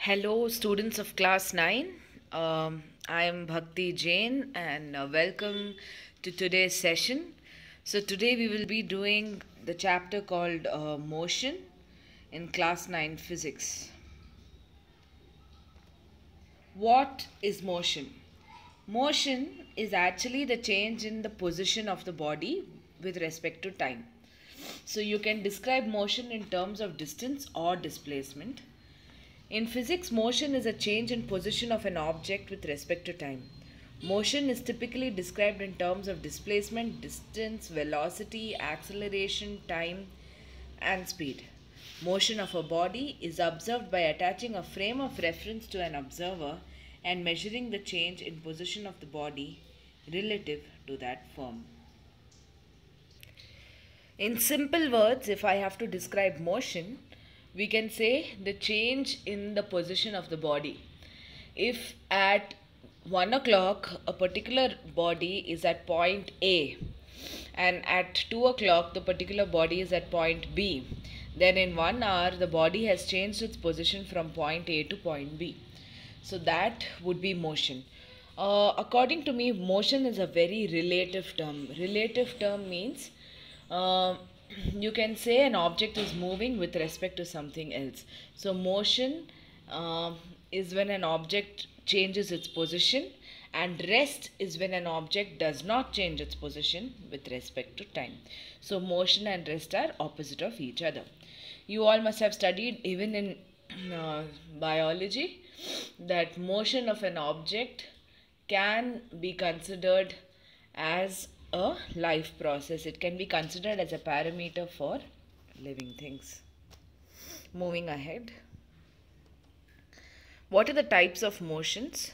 Hello, students of class 9. I am Bhakti Jain and welcome to today's session. So, today we will be doing the chapter called Motion in class 9 physics. What is motion? Motion is actually the change in the position of the body with respect to time. So, you can describe motion in terms of distance or displacement. In physics, motion is a change in position of an object with respect to time. Motion is typically described in terms of displacement, distance, velocity, acceleration, time, and speed. Motion of a body is observed by attaching a frame of reference to an observer and measuring the change in position of the body relative to that firm. In simple words, if I have to describe motion, we can say the change in the position of the body. If at 1 o'clock a particular body is at point A and at 2 o'clock the particular body is at point B, then in 1 hour the body has changed its position from point A to point B. So that would be motion. According to me, motion is a very relative term. Relative term means you can say an object is moving with respect to something else. So motion is when an object changes its position, and rest is when an object does not change its position with respect to time. So motion and rest are opposite of each other. You all must have studied even in biology that motion of an object can be considered as a life process. It can be considered as a parameter for living things. Moving ahead. What are the types of motions?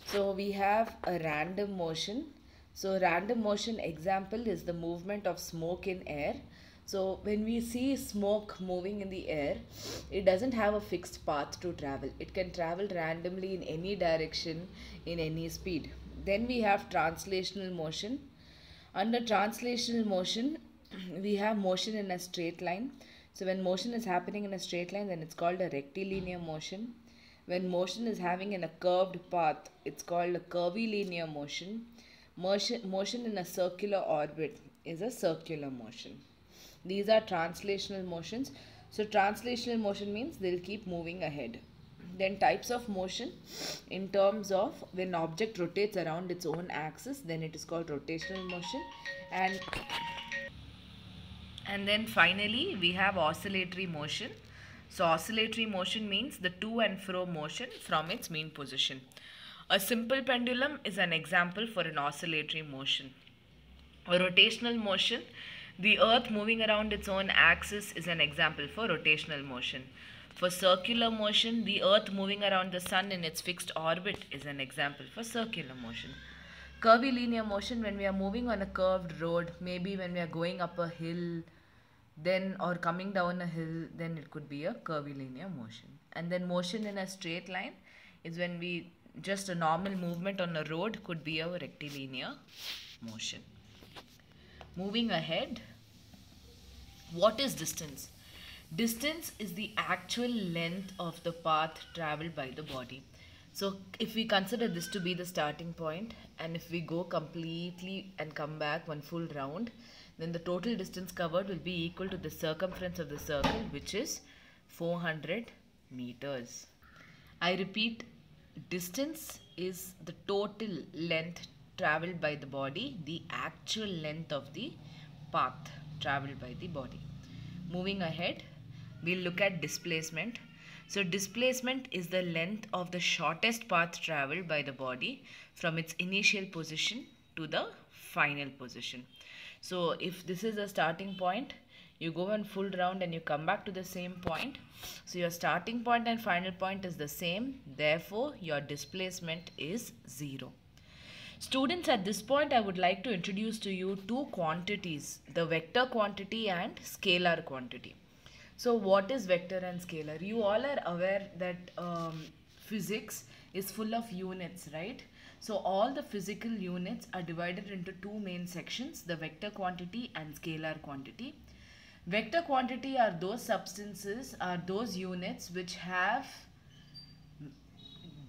So we have a random motion. So random motion example is the movement of smoke in air. So when we see smoke moving in the air, it doesn't have a fixed path to travel. It can travel randomly in any direction, in any speed. Then we have translational motion. Under translational motion, we have motion in a straight line. So when motion is happening in a straight line, then it's called a rectilinear motion. When motion is having in a curved path, it's called a curvilinear motion. Motion in a circular orbit is a circular motion. These are translational motions. So translational motion means they'll keep moving ahead. Then types of motion, in terms of when object rotates around its own axis, then it is called rotational motion. And then finally we have oscillatory motion. So oscillatory motion means the to and fro motion from its mean position. A simple pendulum is an example for an oscillatory motion. A rotational motion, the earth moving around its own axis, is an example for rotational motion. For circular motion, the earth moving around the sun in its fixed orbit is an example for circular motion. Curvilinear motion, when we are moving on a curved road, maybe when we are going up a hill, then or coming down a hill, then it could be a curvilinear motion. And then motion in a straight line is when we just a normal movement on a road could be a rectilinear motion. Moving ahead, what is distance? Distance is the actual length of the path traveled by the body. So if we consider this to be the starting point, and if we go completely and come back one full round, then the total distance covered will be equal to the circumference of the circle, which is 400 meters. I repeat, distance is the total length traveled by the body, the actual length of the path traveled by the body. Moving ahead, we'll look at displacement. So displacement is the length of the shortest path traveled by the body from its initial position to the final position. So if this is a starting point, you go one full round and you come back to the same point. So your starting point and final point is the same. Therefore, your displacement is 0. Students, at this point I would like to introduce to you two quantities, the vector quantity and scalar quantity. So what is vector and scalar? You all are aware that physics is full of units, right? So all the physical units are divided into two main sections, the vector quantity and scalar quantity. Vector quantity are those substances, are those units which have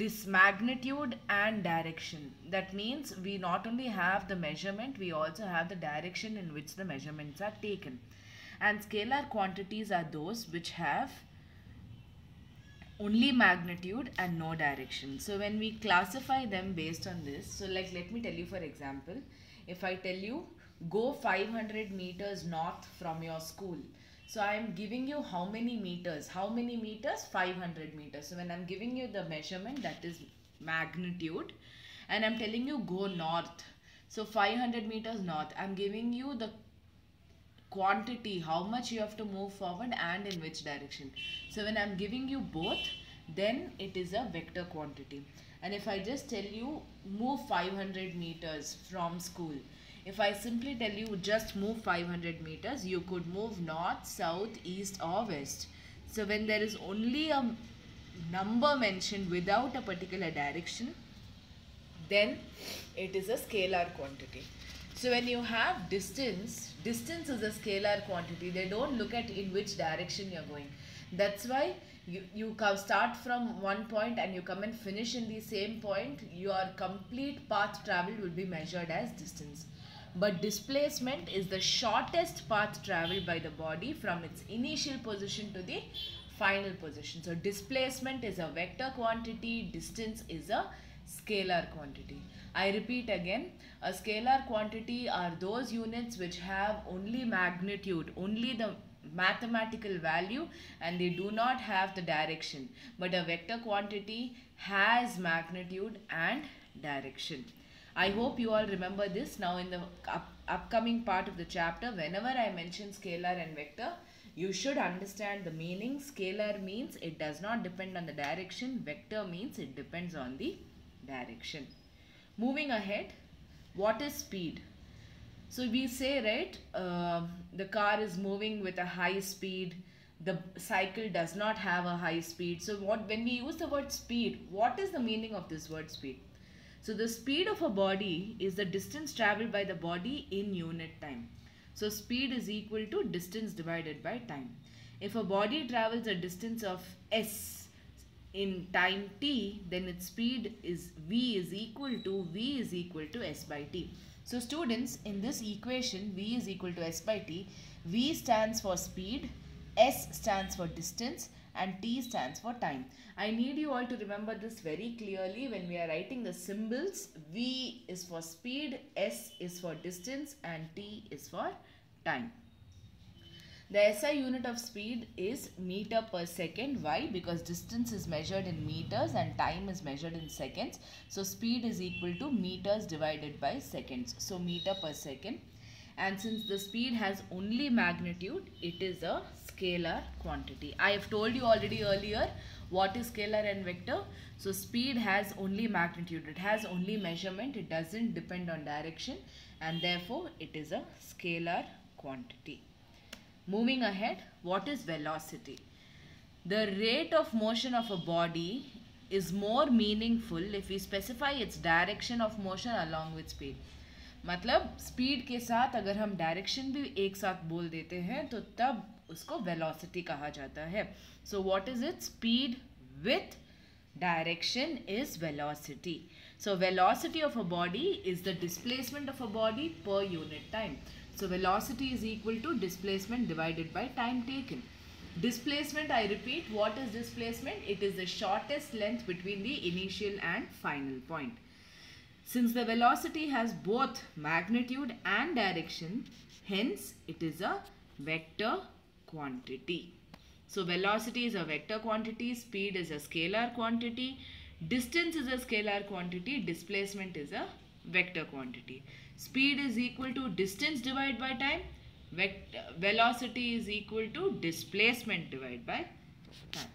this magnitude and direction. That means we not only have the measurement, we also have the direction in which the measurements are taken. And scalar quantities are those which have only magnitude and no direction. So when we classify them based on this, so like let me tell you for example, if I tell you go 500 meters north from your school, so I am giving you how many meters? 500 meters. So when I'm giving you the measurement, that is magnitude, and I'm telling you go north, so 500 meters north, I'm giving you the quantity, how much you have to move forward and in which direction. So when I'm giving you both, then it is a vector quantity. And if I just tell you move 500 meters from school, if I simply tell you just move 500 meters, you could move north, south, east or west. So when there is only a number mentioned without a particular direction, then it is a scalar quantity. So when you have distance is a scalar quantity. They don't look at in which direction you're going. That's why you start from one point and you come and finish in the same point. Your complete path traveled will be measured as distance. But displacement is the shortest path traveled by the body from its initial position to the final position. So displacement is a vector quantity, distance is a scalar quantity. I repeat again, a scalar quantity are those units which have only magnitude, only the mathematical value, and they do not have the direction. But a vector quantity has magnitude and direction. I hope you all remember this. Now in the upcoming part of the chapter, whenever I mention scalar and vector, you should understand the meaning. Scalar means it does not depend on the direction. Vector means it depends on the direction. Moving ahead, what is speed? So we say, right, the car is moving with a high speed. The cycle does not have a high speed. So when we use the word speed, what is the meaning of this word speed? So the speed of a body is the distance traveled by the body in unit time. So speed is equal to distance divided by time. If a body travels a distance of s in time t, then its speed is v is equal to s by t. So students, in this equation v is equal to s by t, v stands for speed, s stands for distance and t stands for time. I need you all to remember this very clearly when we are writing the symbols. V is for speed, S is for distance and T is for time. The SI unit of speed is meter per second. Why? Because distance is measured in meters and time is measured in seconds. So speed is equal to meters divided by seconds. So meter per second. And since the speed has only magnitude, it is a scalar quantity. I have told you already earlier what is scalar and vector. So speed has only magnitude, it has only measurement, it doesn't depend on direction, and therefore it is a scalar quantity. Moving ahead, what is velocity? The rate of motion of a body is more meaningful if we specify its direction of motion along with speed. मतलब speed के साथ अगर हम direction भी एक साथ बोल देते हैं तो तब उसको वेलोसिटी कहा जाता है. So what is it? Speed with direction is velocity. So velocity of a body is the displacement of a body per unit time. So velocity is equal to displacement divided by time taken. Displacement, I repeat, what is displacement? It is the shortest length between the initial and final point. Since the velocity has both magnitude and direction, hence it is a vector quantity. So velocity is a vector quantity, speed is a scalar quantity, distance is a scalar quantity, displacement is a vector quantity. Speed is equal to distance divided by time, velocity is equal to displacement divided by time.